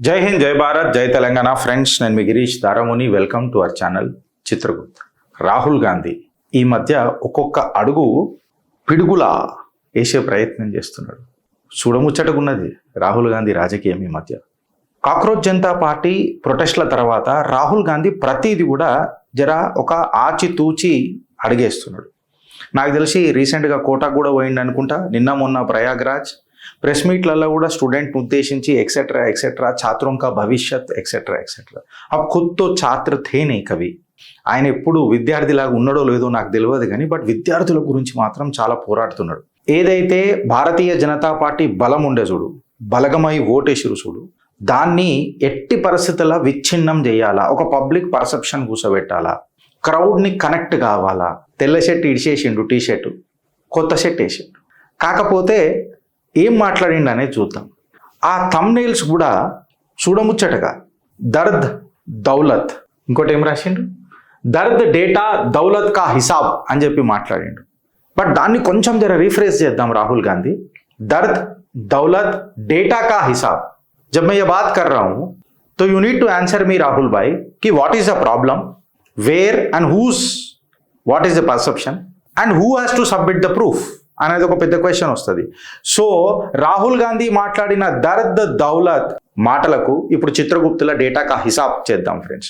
జై హింద్, జై భారత్, జై తెలంగాణ. ఫ్రెండ్స్, నేను మీ Girish Daramuni. Welcome to our channel Chitragupta. Rahul Gandhi ఈ మధ్య ఒక్కొక్క అడుగు పిడుగులా వేసే ప్రయత్నం చేస్తున్నాడు. చూడముచ్చటకున్నది రాహుల్ గాంధీ రాజకీయం ఈ మధ్య. కాక్రోచ్ జనతా పార్టీ ప్రొటెస్ట్ల తర్వాత రాహుల్ గాంధీ ప్రతిదీ కూడా ఒక ఆచితూచి అడిగేస్తున్నాడు. నాకు తెలిసి రీసెంట్గా కోటాకు కూడా పోయింది అనుకుంటా. నిన్న మొన్న ప్రయాగ్రాజ్ ప్రెస్ మీట్లలో కూడా స్టూडेंट ఉద్దేశించి एक्सेट्रा एक्सेट्रा छात्रों का భవిష్యత్ एक्सेट्रा एक्सेट्रा. अब खुद तो छात्र थे नहीं कभी. ఆయన ఎప్పుడు విద్యార్థిలాగా ఉన్నాడో లేదో నాకు తెలియదు కానీ విద్యార్థుల గురించి మాత్రం చాలా పోరాడుతున్నాడు. ఏదైతే భారతీయ జనతా పార్టీ బలం ఉండే చూడు, బలగమై ఓటేసిరు చూడు, దాన్ని ఎట్టి పరిస్థితుల్లో విచ్ఛిన్నం చేయాలా, ఒక పబ్లిక్ పర్సెప్షన్ కూసబెట్టాలా, క్రౌడ్ని కనెక్ట్ కావాలా. తెల్ల షర్ట్ ఇడిచేసిండు, టీ షర్టు కొత్త షర్ట్ వేసిండు. కాకపోతే ఏం మాట్లాడిండు అనేది చూద్దాం. ఆ థంబ్నెయిల్స్ కూడా చూడముచ్చటగా దర్ద్ దౌలత్, ఇంకోటి ఏం రాసిండు, దర్ద్ డేటా దౌలత్ కా హిసాబ్ అని చెప్పి మాట్లాడిండు. బట్ దాన్ని కొంచెం రీఫ్రేజ్ చేద్దాం. రాहुल गांधी, दर्द दौलत डेटा का हिसाब. जब मैं ये बात कर रहा हूं तो you need to answer me Rahul भाई कि what is the problem, where and whose, what is the perception and who has to submit the proof అనేది ఒక పెద్ద క్వశ్చన్ వస్తుంది. సో రాహుల్ గాంధీ మాట్లాడిన దర్ద్ దౌలత్ మాటలకు ఇప్పుడు చిత్రగుప్తుల డేటా కా హిసాబ్ చేద్దాం ఫ్రెండ్స్.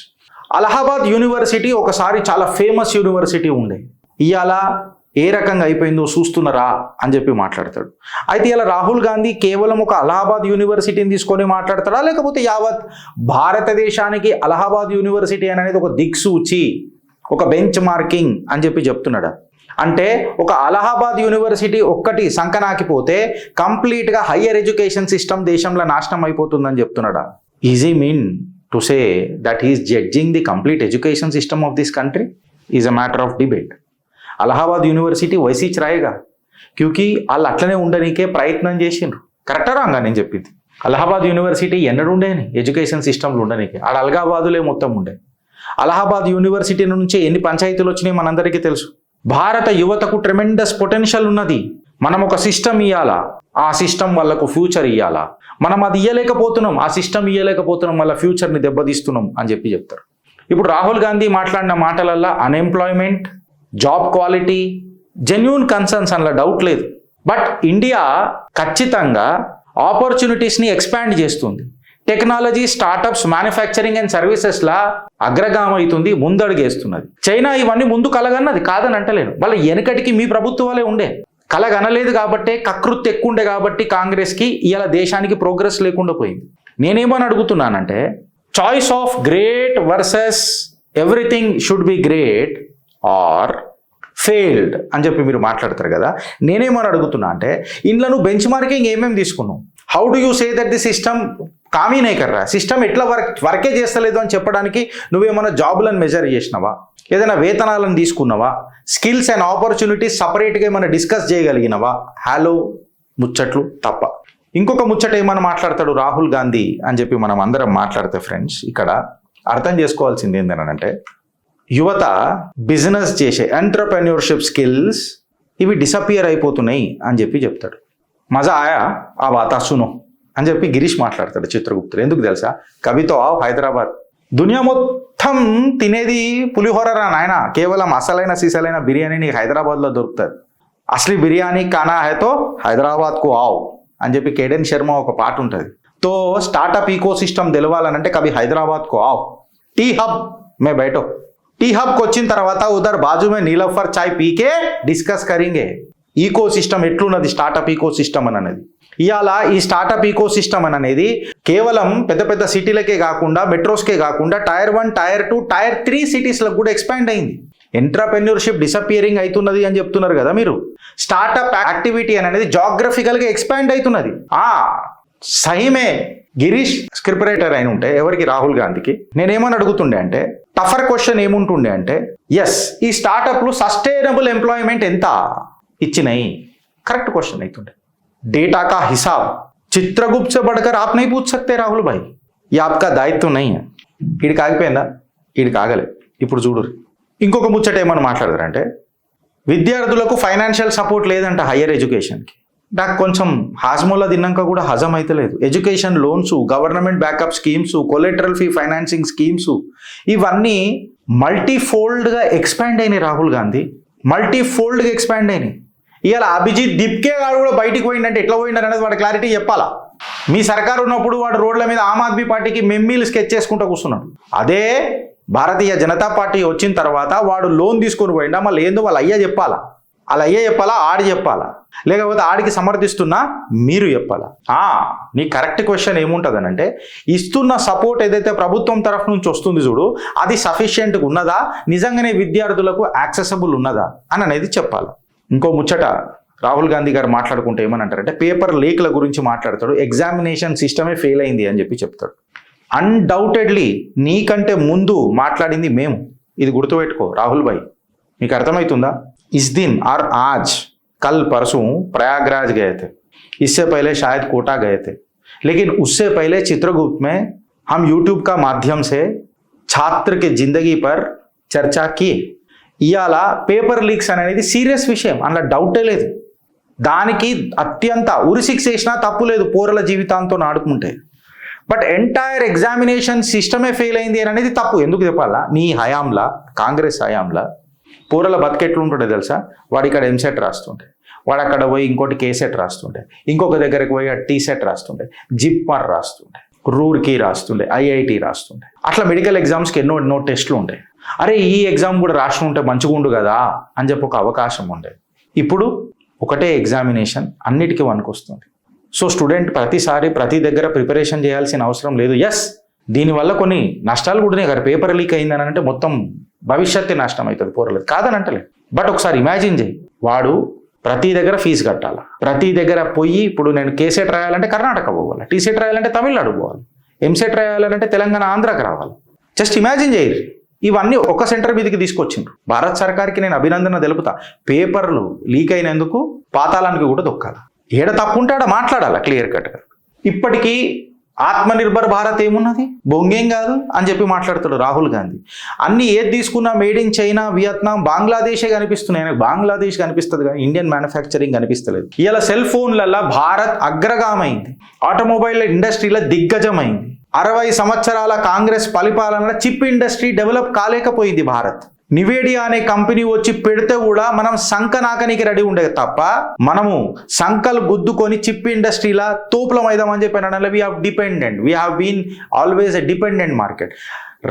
అలహాబాద్ యూనివర్సిటీ ఒకసారి చాలా ఫేమస్ యూనివర్సిటీ ఉండే, ఇవాళ ఏ రకంగా అయిపోయిందో చూస్తున్నారా అని చెప్పి మాట్లాడతాడు. అయితే ఇలా రాహుల్ గాంధీ కేవలం ఒక అలహాబాద్ యూనివర్సిటీని తీసుకొని మాట్లాడతాడా, లేకపోతే యావత్ భారతదేశానికి అలహాబాద్ యూనివర్సిటీ అనేది ఒక దిక్సూచి, ఒక బెంచ్ మార్కింగ్ అని చెప్పి చెప్తున్నాడా? అంటే ఒక అలహాబాద్ యూనివర్సిటీ ఒక్కటి సంకనాకిపోతే కంప్లీట్గా హయ్యర్ ఎడ్యుకేషన్ సిస్టమ్ దేశంలో నాశనం అయిపోతుందని చెప్తున్నాడా? Is he mean to say that is judging the complete education system of this country is a matter of debate. Allahabad university వైసీచ్ రాయేగా, క్యూకి వాళ్ళు అట్లనే ఉండడానికే ప్రయత్నం చేసిండ్రు. కరెక్టా రాంగా నేను చెప్పింది? అలహాబాద్ యూనివర్సిటీ ఎన్నడూ ఉండేని ఎడ్యుకేషన్ సిస్టమ్లో ఉండడానికి, ఆడ అలహాబాదులే మొత్తం ఉండే. అలహాబాద్ యూనివర్సిటీ నుంచి ఎన్ని పంచాయతీలు వచ్చినాయి మనందరికీ తెలుసు. భారత యువతకు ట్రెమెండస్ పొటెన్షియల్ ఉన్నది. మనం ఒక సిస్టమ్ ఇవ్వాలా, ఆ సిస్టమ్ వాళ్ళకు ఫ్యూచర్ ఇవ్వాలా. మనం అది ఇవ్వలేకపోతున్నాం, ఆ సిస్టమ్ ఇవ్వలేకపోతున్నాం, వాళ్ళ ఫ్యూచర్ని దెబ్బతీస్తున్నాం అని చెప్పి చెప్తారు. ఇప్పుడు రాహుల్ గాంధీ మాట్లాడిన మాటలల్లో unemployment, job quality, genuine concerns అన్న డౌట్ లేదు. బట్ ఇండియా ఖచ్చితంగా ఆపర్చునిటీస్ని ఎక్స్పాండ్ చేస్తుంది. టెక్నాలజీ, స్టార్టప్స్, మ్యానుఫ్యాక్చరింగ్ అండ్ సర్వీసెస్లా అగ్రగామవుతుంది, ముందడుగేస్తున్నది. చైనా ఇవన్నీ ముందు కలగన్నది కాదని అంటలేను. వాళ్ళ వెనకటికి మీ ప్రభుత్వాలే ఉండే, కలగనలేదు కాబట్టి, కకృతి ఎక్కువ ఉండే కాబట్టి కాంగ్రెస్కి ఇవాళ దేశానికి ప్రోగ్రెస్ లేకుండా పోయింది. నేనేమని అడుగుతున్నానంటే, choice of great versus everything should be great or failed అని చెప్పి మీరు మాట్లాడతారు కదా. నేనేమని అడుగుతున్నా అంటే, ఇంట్లో నువ్వు బెంచ్ మార్కింగ్ ఏమేమి తీసుకున్నావు? How do you say that the system కామీ నై కర్రా, సిస్టమ్ ఎట్లా వర్కే చేస్తలేదు అని చెప్పడానికి నువ్వేమైనా జాబులను మెజర్ చేసినావా? ఏదైనా వేతనాలను తీసుకున్నావా? స్కిల్స్ అండ్ ఆపర్చునిటీస్ సపరేట్గా ఏమైనా డిస్కస్ చేయగలిగినవా? హలో ముచ్చట్లు తప్ప. ఇంకొక ముచ్చట ఏమైనా మాట్లాడతాడు రాహుల్ గాంధీ అని చెప్పి మనం అందరం మాట్లాడితే ఫ్రెండ్స్, ఇక్కడ అర్థం చేసుకోవాల్సింది ఏంటంటే, యువత బిజినెస్ చేసే ఎంటర్‌ప్రెన్యూర్‌షిప్ స్కిల్స్ ఇవి డిసపియర్ అయిపోతున్నాయి అని చెప్పి చెప్తాడు. మజా ఆయా ఆ బాతా సునో అని చెప్పి గిరీష్ మాట్లాడతాడు చిత్రగుప్తుడు. ఎందుకు తెలుసా? కవితో హైదరాబాద్ దునియా మొత్తం తినేది పులిహోరరా నాయన, కేవలం అసలైన సీసలైన బిర్యానీ నీకు హైదరాబాద్లో దొరుకుతుంది. అసలు బిర్యానీ కానా హైతో హైదరాబాద్కు ఆవ్ అని చెప్పి కేడెన్ శర్మ ఒక పాట ఉంటుంది. తో స్టార్టప్ ఈకో సిస్టమ్ తెలవాలనంటే కవి హైదరాబాద్కు ఆవ్, టీ హబ్ మే బయటో. టీ హబ్కి వచ్చిన తర్వాత ఉదర్ బాజు మే నీలఫర్ చాయ్ పీకే డిస్కస్ కరింగే ఈకో సిస్టమ్ ఎట్లున్నది, స్టార్టప్ ఈకో సిస్టమ్ అని అనేది. ఇవాళ ఈ స్టార్టప్ ఈకో సిస్టమ్ అని అనేది కేవలం పెద్ద పెద్ద సిటీలకే కాకుండా, మెట్రోస్కే కాకుండా టైర్ 1, టైర్ 2, టైర్ 3 సిటీస్లకు కూడా ఎక్స్పాండ్ అయింది. ఎంటర్‌ప్రెన్యూర్‌షిప్ డిసపియరింగ్ అవుతున్నది అని చెప్తున్నారు కదా మీరు. స్టార్టప్ యాక్టివిటీ అనేది జాగ్రఫికల్గా ఎక్స్పాండ్ అవుతున్నది. సహిమే గిరీష్ స్క్రిప్ట్ రైటర్ అయిన ఉంటే ఎవరికి, రాహుల్ గాంధీకి నేనేమని అడుగుతుండే అంటే, టఫర్ క్వశ్చన్ ఏముంటుండే అంటే, ఎస్ ఈ స్టార్టప్లు సస్టైనబుల్ ఎంప్లాయ్మెంట్ ఎంత ఇచ్చినాయి? కరెక్ట్ క్వశ్చన్ అవుతుండే. डेटा का हिसाब चित्रगुप्त से बढ़कर आप नहीं पूछ सकते राहुल भाई, ये आपका दायित्व नहीं है. ఈడికి ఆగిపోయిందా? ఈడికి ఆగలే. ఇప్పుడు చూడు, ఇంకొక ముచ్చట ఏమని మాట్లాడతారంటే, విద్యార్థులకు ఫైనాన్షియల్ సపోర్ట్ లేదంట హయ్యర్ ఎడ్యుకేషన్కి. నాకు కొంచెం హాజ్మోలా తిన్నాక కూడా హజం అయితే లేదు. Education loans, government backup schemes, collateral fee financing schemes ఇవన్నీ మల్టీఫోల్డ్గా ఎక్స్పాండ్ అయినాయి. రాహుల్ గాంధీ మల్టీఫోల్డ్గా ఎక్స్పాండ్ అయినాయి. ఇవాళ అభిజిత్ దిప్కే గారు కూడా బయటికి పోయిందంటే ఎట్లా పోయిందని అనేది వాడు క్లారిటీ చెప్పాలా. మీ సర్కారు ఉన్నప్పుడు వాడు రోడ్ల మీద ఆమ్ ఆద్మీ పార్టీకి మెమ్మీలు స్కెచ్ చేసుకుంటూ కూర్చున్నాడు. అదే భారతీయ జనతా పార్టీ వచ్చిన తర్వాత వాడు లోన్ తీసుకొని పోయిండా, మళ్ళీ ఏందో వాళ్ళ అయ్యా చెప్పాలా. వాళ్ళ అయ్యా చెప్పాలా, ఆడి చెప్పాలా, లేకపోతే ఆడికి సమర్థిస్తున్నా మీరు చెప్పాలా. నీ కరెక్ట్ క్వశ్చన్ ఏముంటుంది అంటే, ఇస్తున్న సపోర్ట్ ఏదైతే ప్రభుత్వం తరఫు నుంచి వస్తుంది చూడు, అది సఫిషియెంట్గా ఉన్నదా, నిజంగానే విద్యార్థులకు యాక్సెసబుల్ ఉన్నదా అని అనేది చెప్పాలి. ఇంకో ముచ్చట రాహుల్ గాంధీ గారు మాట్లాడుకుంటే ఏమని అంటారంటే, పేపర్ లీక్ల గురించి మాట్లాడతాడు. ఎగ్జామినేషన్ సిస్టమే ఫెయిల్ అయింది అని చెప్పి చెప్తాడు. అన్డౌటెడ్లీ నీకంటే ముందు మాట్లాడింది మేము. ఇది గుర్తుపెట్టుకో రాహుల్ భాయ్, మీకు అర్థమవుతుందా. इस दिन और आज कल परसों प्रयागराज गए थे, इससे पहले शायद कोटा गए थे, लेकिन उससे पहले चित्रगुप्त में हम YouTube का माध्यम से छात्र के जिंदगी पर चर्चा की. ఇవాళ పేపర్ లీక్స్ అనేది సీరియస్ విషయం, అందులో డౌటే లేదు. దానికి అత్యంత ఉరిశిక్ష చేసినా తప్పు లేదు, పోరల జీవితాంతో ఆడుకుంటే. బట్ ఎంటైర్ ఎగ్జామినేషన్ సిస్టమే ఫెయిల్ అయింది అనేది తప్పు. ఎందుకు చెప్పాలా, నీ హయాంలా, కాంగ్రెస్ హయాంలా పోరల బతికెట్లు ఉంటుండే తెలుసా. వాడు ఇక్కడ ఎంసెట్ రాస్తుంటే, వాడు అక్కడ పోయి ఇంకోటి కేసెట్ రాస్తుండే, ఇంకొక దగ్గరికి పోయి టీసెట్ రాస్తుండే, జిప్మర్ రాస్తుండే, రూర్కీ రాస్తుండే, ఐఐటి రాస్తుండే. అట్లా మెడికల్ ఎగ్జామ్స్కి ఎన్నో టెస్టులు ఉంటాయి. అరే ఈ ఎగ్జామ్ కూడా రాసి ఉంటే మంచిగా ఉండు కదా అని చెప్పి ఒక అవకాశం ఉండే. ఇప్పుడు ఒకటే ఎగ్జామినేషన్ అన్నిటికీ వనుకొస్తుంది. సో స్టూడెంట్ ప్రతిసారి ప్రతి దగ్గర ప్రిపరేషన్ చేయాల్సిన అవసరం లేదు. ఎస్, దీనివల్ల కొన్ని నష్టాలు కూడా కదా. పేపర్ లీక్ అయిందని అంటే మొత్తం భవిష్యత్తు నష్టం అవుతుంది పోరలేదు, కాదని అంటలేదు. బట్ ఒకసారి ఇమాజిన్ చేయి, వాడు ప్రతి దగ్గర ఫీజు కట్టాలా, ప్రతి దగ్గర పోయి, ఇప్పుడు నేను కేసెట్ రాయాలంటే కర్ణాటక పోవాలి, టీసెట్ రాయాలంటే తమిళనాడు పోవాలి, ఎంసెట్ రాయాలంటే తెలంగాణ ఆంధ్రాకి రావాలి. జస్ట్ ఇమాజిన్ చేయరు. ఇవన్నీ ఒక సెంటర్ మీదకి తీసుకొచ్చిండ్రు. భారత్ సర్కార్కి నేను అభినందన తెలుపుతా. పేపర్లు లీక్ అయినందుకు పాతాళానికి కూడా దొక్కాలి. ఏడ తప్పుంటాడో మాట్లాడాలా క్లియర్ కట్గా. ఇప్పటికీ ఆత్మనిర్భర్ భారత్ ఏమున్నది, బొంగేం కాదు అని చెప్పి మాట్లాడుతాడు రాహుల్ గాంధీ. అన్ని ఏది తీసుకున్నా మేడ్ ఇన్ చైనా, వియత్నాం, బంగ్లాదేశే కనిపిస్తున్నాయి. ఆయనకు బంగ్లాదేశ్ కనిపిస్తుంది కానీ ఇండియన్ మ్యానుఫ్యాక్చరింగ్ కనిపిస్తలేదు. ఇలా సెల్ ఫోన్లలో భారత్ అగ్రగామైంది, ఆటోమొబైల్ ఇండస్ట్రీలో దిగ్గజమైంది. 60 సంవత్సరాల కాంగ్రెస్ పరిపాలనలో చిప్ ఇండస్ట్రీ డెవలప్ కాలేకపోయింది భారత్. నివేడియా అనే కంపెనీ వచ్చి పెడితే కూడా మనం సంక నాకనికి రెడీ ఉండేది తప్ప, మనము సంకలు గుద్దుకొని చిప్ ఇండస్ట్రీలా తోపులం అయిదామని చెప్పి అనడంలో we have been always a dependent market.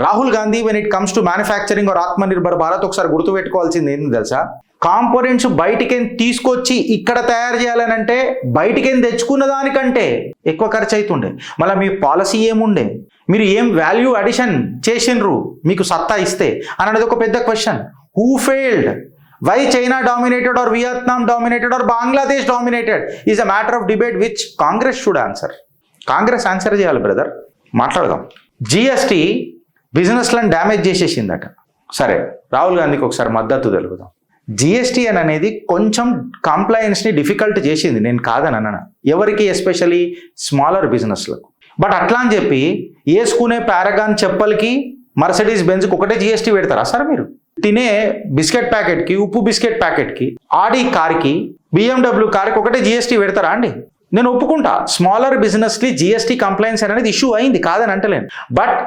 Rahul Gandhi when it comes to manufacturing or Atmanirbhar Bharat ఒకసారి గుర్తుపెట్టుకోవాల్సింది ఏంటి తెలుసా, కాంపోనెంట్స్ బయటికేం తీసుకొచ్చి ఇక్కడ తయారు చేయాలని అంటే బయటికేం తెచ్చుకున్న దానికంటే ఎక్కువ ఖర్చు అవుతుండే. మళ్ళీ మీ పాలసీ ఏముండే, మీరు ఏం వాల్యూ అడిషన్ చేసిండ్రు మీకు సత్తా ఇస్తే అనేది ఒక పెద్ద question. Who failed, why China dominated or Vietnam dominated or Bangladesh dominated is a matter of debate which Congress should answer. Congress answer చేయాలి బ్రదర్. మాట్లాడదాం. జిఎస్టీ బిజినెస్లను డ్యామేజ్ చేసేసిందట. సరే, రాహుల్ గాంధీకి ఒకసారి మద్దతు తెలుపుదాం. జిఎస్టీ అనేది కొంచెం కంప్లయన్స్ని డిఫికల్ట్ చేసింది, నేను కాదని అన్నాను. ఎవరికి, ఎస్పెషలీ స్మాలర్ బిజినెస్లకు. బట్ అట్లా అని చెప్పి వేసుకునే పారాగాన్ చెప్పలకి, మర్సిడీస్ బెంజ్కి ఒకటే జిఎస్టీ పెడతారా సార్ మీరు? తినే బిస్కెట్ ప్యాకెట్కి, ఉప్పు బిస్కెట్ ప్యాకెట్కి, ఆడి కార్కి, బిఎండబ్ల్యూ కార్కి ఒకటే జిఎస్టీ పెడతారా అండి? నేను ఒప్పుకుంటా, స్మాలర్ బిజినెస్కి జిఎస్టీ కంప్లైన్స్ అనేది ఇష్యూ అయింది, కాదని అంటలేను. బట్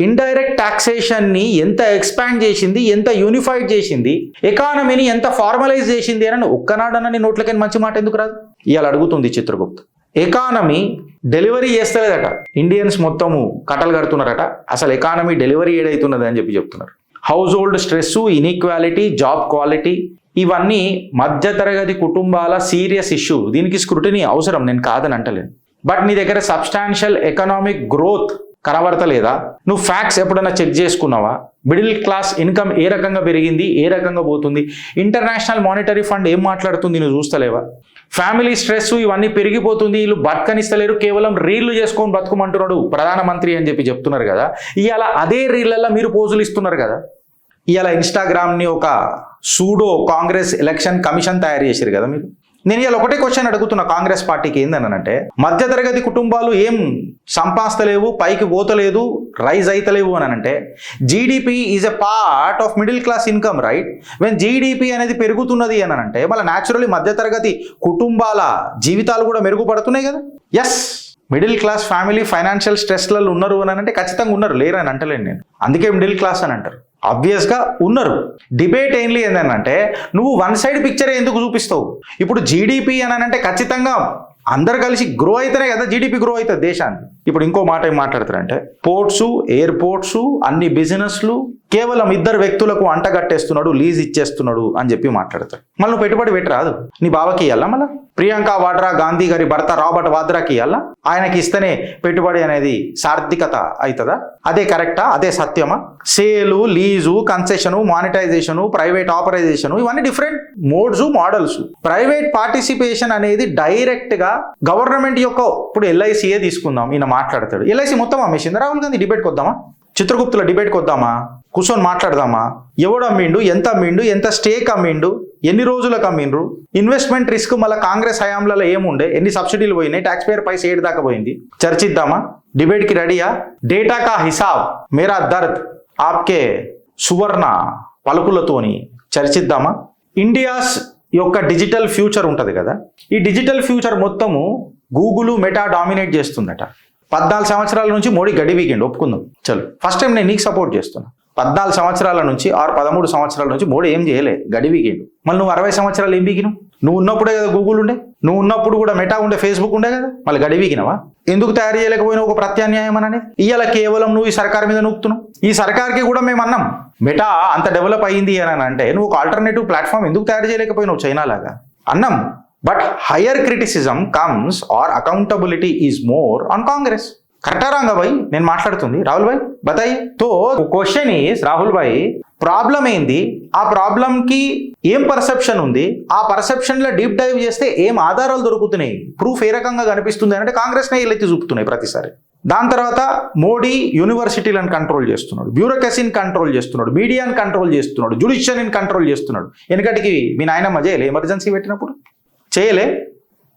ఇండైరెక్ట్ టాక్సేషన్ని ఎంత ఎక్స్పాండ్ చేసింది, ఎంత యూనిఫైడ్ చేసింది, ఎకానమీని ఎంత ఫార్మలైజ్ చేసింది అని ఒక్కనాడనని నోట్లకైనా మంచి మాట ఎందుకు రాదు? ఇవాళ అడుగుతుంది చిత్రగుప్త్. ఎకానమీ డెలివరీ చేస్తలేదట, ఇండియన్స్ మొత్తము కట్టలు కడుతున్నారట. అసలు ఎకానమీ డెలివరీ ఏదైతున్నది అని చెప్పి చెప్తున్నారు. House hold stress, inequality, job quality ఇవన్నీ మధ్యతరగతి కుటుంబాల సీరియస్ ఇష్యూ. దీనికి స్క్రూటినీ అవసరం, నేను కాదని అంటలేను. బట్ నీ దగ్గర సబ్స్టాన్షియల్ ఎకనామిక్ గ్రోత్ కనబడతలేదా? నువ్వు ఫ్యాక్ట్స్ ఎప్పుడైనా చెక్ చేసుకున్నావా? మిడిల్ క్లాస్ ఇన్కమ్ ఏ రకంగా పెరిగింది, ఏ రకంగా పోతుంది? ఇంటర్నేషనల్ మానిటరీ ఫండ్ ఏం మాట్లాడుతుంది నువ్వు చూస్తలేవా? ఫ్యామిలీ స్ట్రెస్ ఇవన్నీ పెరిగిపోతుంది, వీళ్ళు బతకనిస్తలేరు, కేవలం రీళ్లు చేసుకొని బతుకమంటున్నాడు ప్రధానమంత్రి అని చెప్పి చెప్తున్నారు కదా. ఇవాళ అదే రీళ్లలో మీరు పోజులు ఇస్తున్నారు కదా. ఇవాళ ఇన్స్టాగ్రామ్ని ఒక సూడో కాంగ్రెస్ ఎలక్షన్ కమిషన్ తయారు చేశారు కదా మీరు. నేను ఇలా ఒకటే క్వశ్చన్ అడుగుతున్నా కాంగ్రెస్ పార్టీకి ఏందనంటే, మధ్యతరగతి కుటుంబాలు ఏం సంపాదిస్తలేవు, పైకి పోతలేదు, రైజ్ అయితలేవు అని అంటే GDP is a part of middle class income, right? When GDP అనేది పెరుగుతున్నది అని అంటే మళ్ళీ న్యాచురల్లీ మధ్యతరగతి కుటుంబాల జీవితాలు కూడా మెరుగుపడుతున్నాయి కదా. Yes, middle class family financial స్ట్రెస్లలో ఉన్నారు అని అంటే ఖచ్చితంగా ఉన్నారు, లేరు అని అంటలేను నేను. అందుకే మిడిల్ క్లాస్ అని అంటారు. ఆబ్వియస్గా ఉన్నారు. డిబేట్ ఏంటి ఏంటంటే నువ్వు వన్ సైడ్ పిక్చర్ ఎందుకు చూపిస్తావు? ఇప్పుడు జీడిపి అని అంటే ఖచ్చితంగా అందరు కలిసి గ్రో అయితేనే కదా జీడిపి గ్రో అవుతుంది దేశానికి. ఇప్పుడు ఇంకో మాట ఏం మాట్లాడతారంటే పోర్ట్స్, ఎయిర్పోర్ట్స్, అన్ని బిజినెస్లు కేవలం ఇద్దరు వ్యక్తులకు అంటగట్టేస్తున్నాడు, లీజ్ ఇచ్చేస్తున్నాడు అని చెప్పి మాట్లాడతాడు. మళ్ళీ నువ్వు పెట్టుబడి పెట్టరాదు, నీ బావకి ఇవ్వాలా? మళ్ళీ ప్రియాంక వాడ్రా గాంధీ గారి భర్త రాబర్ట్ వాద్రాకి ఇవ్వాలా? ఆయనకి ఇస్తేనే పెట్టుబడి అనేది సార్థికత అవుతుందా? అదే కరెక్టా? అదే సత్యమా? సేలు, లీజు, కన్సెషను, మానిటైజేషను, ప్రైవేట్ ఆపరైజేషను, ఇవన్నీ different modes, models. Private participation అనేది డైరెక్ట్ గా గవర్నమెంట్ యొక్క, ఇప్పుడు ఎల్ఐసియే తీసుకుందాం, ఈయన మాట్లాడతాడు. ఎల్ఐసి మొత్తం అమ్మేసింది. రాహుల్ గాంధీ డిబేట్కి వద్దామా? చిత్రగుప్తుల డిబేట్కి వద్దామా? కూర్చొని మాట్లాడదామా? ఎవడు అమ్మిండు, ఎంత అమ్మిండు, ఎంత స్టేక్ అమ్మిండు, ఎన్ని రోజులకు అమ్మిండ్రు, ఇన్వెస్ట్మెంట్ రిస్క్ మళ్ళీ కాంగ్రెస్ హయాంలలో ఏముండే, ఎన్ని సబ్సిడీలు పోయినాయి, ట్యాక్స్ పేయర్ పైస ఏడు దాకా పోయింది, చర్చిద్దామా? డిబేట్కి రెడీయా? డేటా కా హిసాబ్ మేరా దర్ద్ ఆప్కే సువర్ణ పలుకులతోని చర్చిద్దామా? ఇండియాస్ యొక్క డిజిటల్ ఫ్యూచర్ ఉంటుంది కదా, ఈ డిజిటల్ ఫ్యూచర్ మొత్తము గూగుల్, మెటా డామినేట్ చేస్తుందట. 14 సంవత్సరాల నుంచి మోడీ గడి వీకెండ్ ఒప్పుకుందాం, చలో ఫస్ట్ టైం నేను నీకు సపోర్ట్ చేస్తున్నా. 14 సంవత్సరాల నుంచి 13 సంవత్సరాల నుంచి మోడీ ఏం చేయలే, గడి వీకెండ్. మళ్ళీ నువ్వు 60 సంవత్సరాలు ఏం వీకినావు? నువ్వు ఉన్నప్పుడే కదా గూగుల్ ఉండే, నువ్వు ఉన్నప్పుడు కూడా మెటా ఉండే, ఫేస్బుక్ ఉండే కదా, మళ్ళీ గడి వీకినవా? ఎందుకు తయారు చేయలేకపోయినా ఒక ప్రత్యామ్నాయం అనేది? ఇవాళ కేవలం నువ్వు ఈ సర్కార్ మీద నూపుతున్నావు. ఈ సర్కార్కి కూడా మేము అన్నాం, మెటా అంత డెవలప్ అయింది అని అంటే నువ్వు ఒక ఆల్టర్నేటివ్ ప్లాట్ఫామ్ ఎందుకు తయారు చేయలేకపోయినావు చైనా లాగా అన్నాం. But higher criticism comes or accountability is more on Congress. కరెక్టా రాంగా భాయ్ నేను మాట్లాడుతుంది? రాహుల్ భాయ్ బతాయి. తో క్వశ్చన్ ఈస్, రాహుల్ భాయ్ ప్రాబ్లం ఏంది, ఆ ప్రాబ్లంకి ఏం పర్సెప్షన్ ఉంది, ఆ పర్సెప్షన్లో డీప్ డైవ్ చేస్తే ఏం ఆధారాలు దొరుకుతున్నాయి, ప్రూఫ్ ఏ రకంగా కనిపిస్తుంది అంటే కాంగ్రెస్నే ఎల్లెత్తి చూపుతున్నాయి ప్రతిసారి. దాని తర్వాత మోడీ యూనివర్సిటీలను కంట్రోల్ చేస్తున్నాడు, బ్యూరోక్రసీని కంట్రోల్ చేస్తున్నాడు, మీడియాని కంట్రోల్ చేస్తున్నాడు, జ్యుడిషియరీని కంట్రోల్ చేస్తున్నాడు. ఎందుకంటే మీ నాయనమ్మ చేయలే ఎమర్జెన్సీ పెట్టినప్పుడు? చేయలే.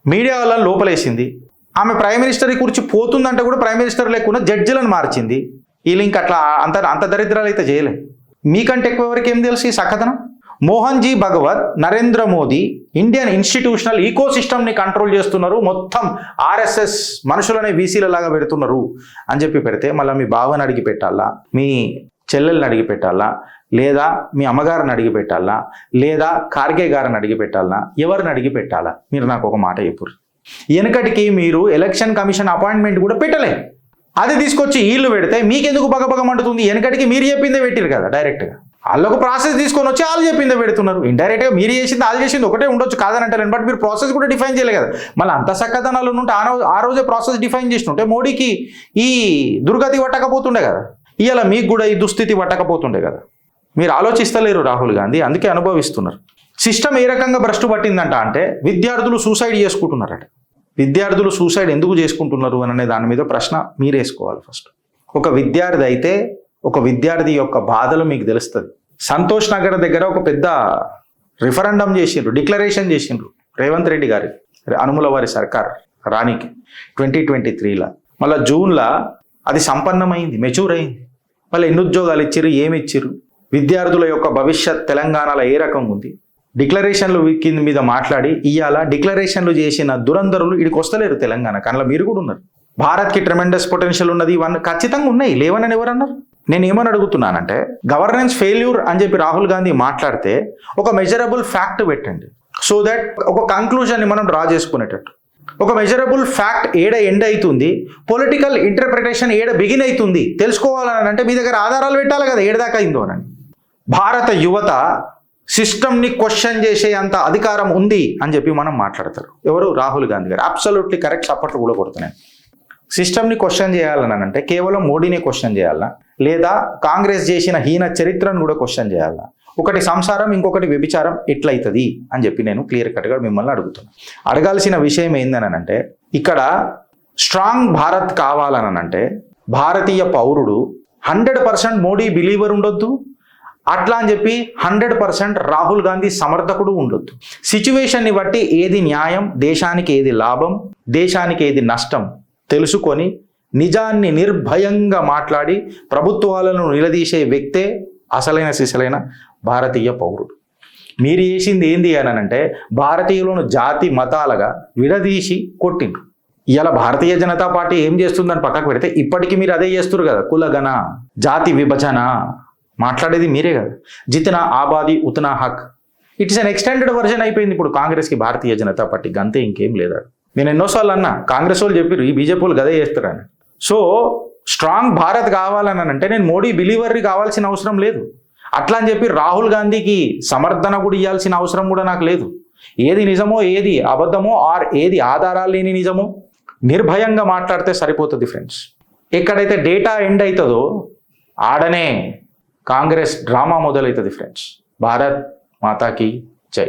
మీడియా వాళ్ళని లోపలేసింది. ఆమె ప్రైమ్ మినిస్టర్ కూర్చి పోతుందంటే కూడా ప్రైమ్ మినిస్టర్ లేకుండా జడ్జిలను మార్చింది. వీళ్ళు ఇంకా అట్లా అంత దరిద్రాలు అయితే చేయలే. మీకంటే ఎక్కువ ఎవరికి ఏం తెలుసు ఈ సకథనం? మోహన్ జీ భగవత్, నరేంద్ర మోదీ ఇండియన్ ఇన్స్టిట్యూషనల్ ఈకో సిస్టమ్ని కంట్రోల్ చేస్తున్నారు, మొత్తం ఆర్ఎస్ఎస్ మనుషులనే వీసీల లాగా పెడుతున్నారు అని చెప్పి పెడితే మళ్ళీ మీ బావని అడిగి పెట్టాలా, మీ చెల్లెల్ని అడిగి పెట్టాలా, లేదా మీ అమ్మగారిని అడిగి పెట్టాలా, లేదా ఖార్గే గారిని అడిగి పెట్టాలా, ఎవరిని అడిగి పెట్టాలా? మీరు నాకు ఒక మాట చెప్పురు. వెనకటికి మీరు ఎలక్షన్ కమిషన్ అపాయింట్మెంట్ కూడా పెట్టలే, అది తీసుకొచ్చి వీళ్ళు పెడితే మీకెందుకు బగబగమంటుతుంది? వెనకటికి మీరు చెప్పిందే పెట్టిరు కదా డైరెక్ట్గా. వాళ్ళకు ప్రాసెస్ తీసుకొని వచ్చి వాళ్ళు చెప్పిందే పెడుతున్నారు. ఇండైరెక్ట్గా మీరు చేసింది వాళ్ళు చేసింది ఒకటే ఉండొచ్చు, కాదనంటారు, బట్ మీరు ప్రాసెస్ కూడా డిఫైన్ చేయలేదు కదా. మళ్ళీ అంత చక్కదనాలు ఉంటే ఆ రోజే ప్రాసెస్ డిఫైన్ చేస్తుంటే మోడీకి ఈ దుర్గతి పట్టకపోతుండే కదా, ఇవాళ మీకు కూడా ఈ దుస్థితి పట్టకపోతుండే కదా. మీరు ఆలోచిస్తలేరు రాహుల్ గాంధీ, అందుకే అనుభవిస్తున్నారు. సిస్టమ్ ఏ రకంగా భ్రష్టు పట్టిందంట అంటే విద్యార్థులు సూసైడ్ చేసుకుంటున్నారట. విద్యార్థులు సూసైడ్ ఎందుకు చేసుకుంటున్నారు అనే దాని మీద ప్రశ్న మీరు వేసుకోవాలి ఫస్ట్. ఒక విద్యార్థి అయితే ఒక విద్యార్థి యొక్క బాధలు మీకు తెలుస్తుంది. సంతోష్ నగర్ దగ్గర ఒక పెద్ద రిఫరెండం చేసిండ్రు, డిక్లరేషన్ చేసిండ్రు రేవంత్ రెడ్డి గారి అనుముల వారి సర్కార్ రానికి 2023లో. మళ్ళీ జూన్లో అది సంపన్నమైంది, మెచ్యూర్ అయింది. మళ్ళీ ఎన్ని ఉద్యోగాలు ఇచ్చిర్రు, ఏమి ఇచ్చిర్రు, విద్యార్థుల యొక్క భవిష్యత్ తెలంగాణలో ఏ రకంగా ఉంది, డిక్లరేషన్లు కింద మీద మాట్లాడి ఇవాళ డిక్లరేషన్లు చేసిన దురంధరులు ఇడికి వస్తలేరు తెలంగాణ. కానీ మీరు కూడా ఉన్నారు. భారత్కి ట్రెమెండస్ పొటెన్షియల్ ఉన్నది, ఇవన్నీ ఖచ్చితంగా ఉన్నాయి, లేవనని ఎవరన్నారు? నేను ఏమని అడుగుతున్నానంటే గవర్నెన్స్ ఫెయిల్యూర్ అని చెప్పి రాహుల్ గాంధీ మాట్లాడితే ఒక మెజరబుల్ ఫ్యాక్ట్ పెట్టండి, సో దట్ ఒక కంక్లూజన్ని మనం డ్రా చేసుకునేటట్టు. ఒక మెజరబుల్ ఫ్యాక్ట్ ఏడ ఎండ్ అవుతుంది, పొలిటికల్ ఇంటర్ప్రిటేషన్ ఏడ బిగిన్ అవుతుంది తెలుసుకోవాలని అంటే మీ దగ్గర ఆధారాలు పెట్టాలి కదా ఏడదాకా అయిందో అని. భారత యువత సిస్టమ్ని క్వశ్చన్ చేసే అంత అధికారం ఉంది అని చెప్పి మనం మాట్లాడతారు. ఎవరు? రాహుల్ గాంధీ గారు. అబ్సల్యూట్లీ కరెక్ట్, సపోర్ట్ కూడా కొడుతున్నాయి. సిస్టమ్ని క్వశ్చన్ చేయాలని అంటే కేవలం మోడీనే క్వశ్చన్ చేయాలా, లేదా కాంగ్రెస్ చేసిన హీన చరిత్రను కూడా క్వశ్చన్ చేయాలా? ఒకటి సంసారం, ఇంకొకటి వ్యభిచారం ఎట్లయితుంది అని చెప్పి నేను క్లియర్ కట్గా మిమ్మల్ని అడుగుతున్నాను. అడగాల్సిన విషయం ఏందని అంటే ఇక్కడ స్ట్రాంగ్ భారత్ కావాలని అంటే భారతీయ పౌరుడు 100% మోడీ బిలీవర్ ఉండొద్దు, అట్లా అని చెప్పి 100% రాహుల్ గాంధీ సమర్థకుడు ఉండొద్దు. సిచ్యువేషన్ని బట్టి ఏది న్యాయం, దేశానికి ఏది లాభం, దేశానికి ఏది నష్టం తెలుసుకొని నిజాన్ని నిర్భయంగా మాట్లాడి ప్రభుత్వాలను నిలదీసే వ్యక్తే అసలైన సిసలైన భారతీయ పౌరుడు. మీరు చేసింది ఏంది అని అంటే భారతీయులను జాతి మతాలుగా విడదీసి కొట్టిండ్రు. ఇలా భారతీయ జనతా పార్టీ ఏం చేస్తుందని పక్కకు పెడితే ఇప్పటికీ మీరు అదే చేస్తున్నారు కదా, కులగన, జాతి విభజన మాట్లాడేది మీరే కదా. జితనా ఆబాది ఉతనా హక్, ఇట్స్ అన్ ఎక్స్టెండెడ్ వర్జన్ అయిపోయింది ఇప్పుడు కాంగ్రెస్కి, భారతీయ జనతా పార్టీకి. అంతే, ఇంకేం లేదా. నేను ఎన్నోసార్లు అన్నా, కాంగ్రెస్ వాళ్ళు చెప్పారు ఈ బీజేపీ వాళ్ళు గదే చేస్తారని. సో స్ట్రాంగ్ భారత్ కావాలని అంటే నేను మోడీ బిలీవర్ని కావాల్సిన అవసరం లేదు. అట్లా అని చెప్పి రాహుల్ గాంధీకి సమర్థన కూడా ఇవ్వాల్సిన అవసరం కూడా నాకు లేదు. ఏది నిజమో ఏది అబద్ధమో ఆర్ ఏది ఆధారాలు లేని నిజమో నిర్భయంగా మాట్లాడితే సరిపోతుంది ఫ్రెండ్స్. ఎక్కడైతే డేటా ఎండ్ అవుతుందో ఆడనే కాంగ్రెస్ డ్రామా మొదలవుతుంది ఫ్రెండ్స్. భారత్ మాతాకి జై.